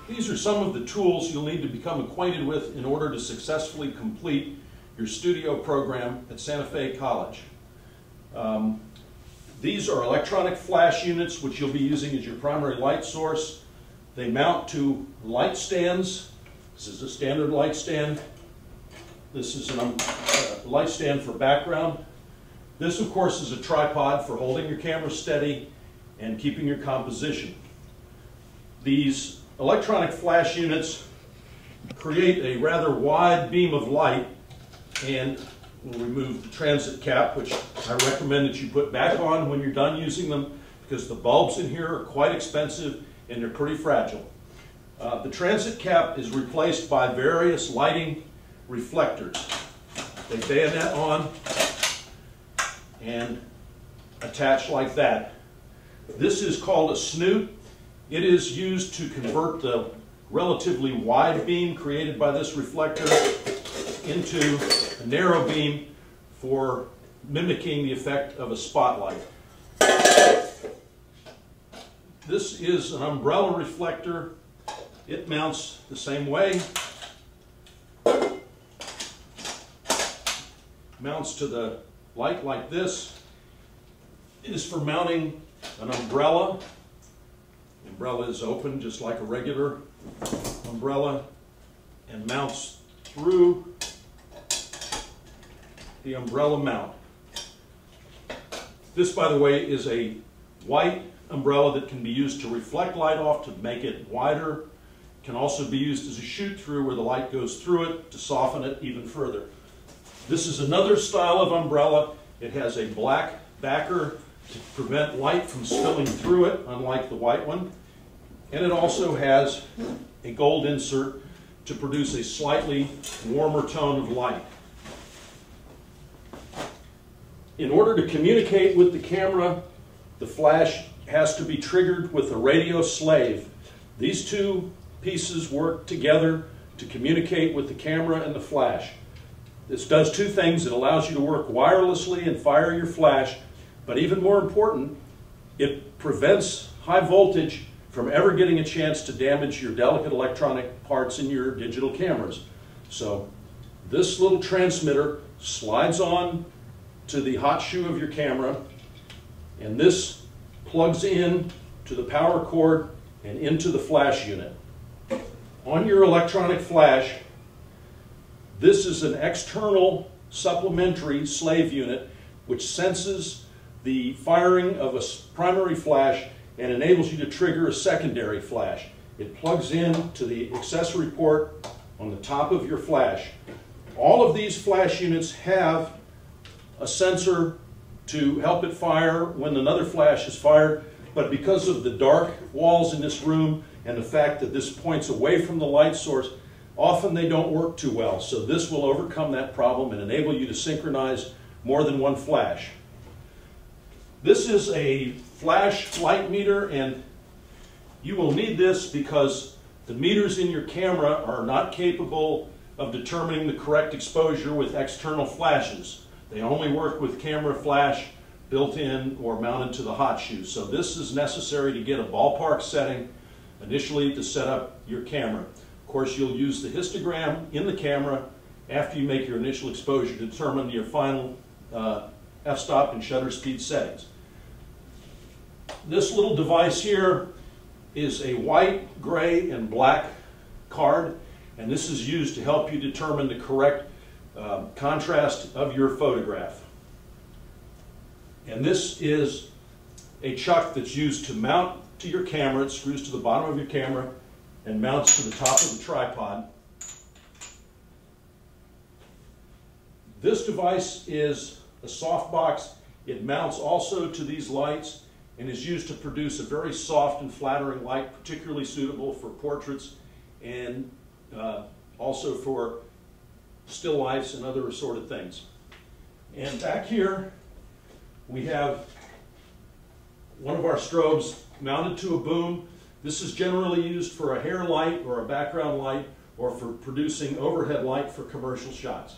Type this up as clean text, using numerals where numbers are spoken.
These are some of the tools you'll need to become acquainted with in order to successfully complete your studio program at Santa Fe College. These are electronic flash units which you'll be using as your primary light source. They mount to light stands. This is a standard light stand. This is a light stand for background. This, of course, is a tripod for holding your camera steady and keeping your composition. These electronic flash units create a rather wide beam of light, and we'll remove the transit cap, which I recommend that you put back on when you're done using them, because the bulbs in here are quite expensive and they're pretty fragile. The transit cap is replaced by various lighting reflectors. They bayonet on and attach like that. This is called a snoot. It is used to convert the relatively wide beam created by this reflector into a narrow beam for mimicking the effect of a spotlight. This is an umbrella reflector. It mounts the same way. Mounts to the light like this. It is for mounting an umbrella. The umbrella is open just like a regular umbrella and mounts through the umbrella mount. This, by the way, is a white umbrella that can be used to reflect light off to make it wider. It can also be used as a shoot-through where the light goes through it to soften it even further. This is another style of umbrella. It has a black backer to prevent light from spilling through it, unlike the white one. And it also has a gold insert to produce a slightly warmer tone of light. In order to communicate with the camera, the flash has to be triggered with a radio slave. These two pieces work together to communicate with the camera and the flash. This does two things. It allows you to work wirelessly and fire your flash, but even more important, it prevents high voltage from ever getting a chance to damage your delicate electronic parts in your digital cameras. So this little transmitter slides on to the hot shoe of your camera, and this plugs in to the power cord and into the flash unit. On your electronic flash, this is an external supplementary slave unit which senses the firing of a primary flash and enables you to trigger a secondary flash. It plugs in to the accessory port on the top of your flash. All of these flash units have a sensor to help it fire when another flash is fired, but because of the dark walls in this room and the fact that this points away from the light source, often they don't work too well. So this will overcome that problem and enable you to synchronize more than one flash. This is a flash light meter, and you will need this because the meters in your camera are not capable of determining the correct exposure with external flashes. They only work with camera flash built in or mounted to the hot shoe. So this is necessary to get a ballpark setting initially to set up your camera. Of course, you'll use the histogram in the camera after you make your initial exposure to determine your final f-stop and shutter speed settings. This little device here is a white, gray, and black card, and this is used to help you determine the correct contrast of your photograph. And this is a chuck that's used to mount to your camera. It screws to the bottom of your camera and mounts to the top of the tripod. This device is a softbox. It mounts also to these lights and is used to produce a very soft and flattering light, particularly suitable for portraits and also for still lifes and other assorted things. And back here we have one of our strobes mounted to a boom. This is generally used for a hair light or a background light or for producing overhead light for commercial shots.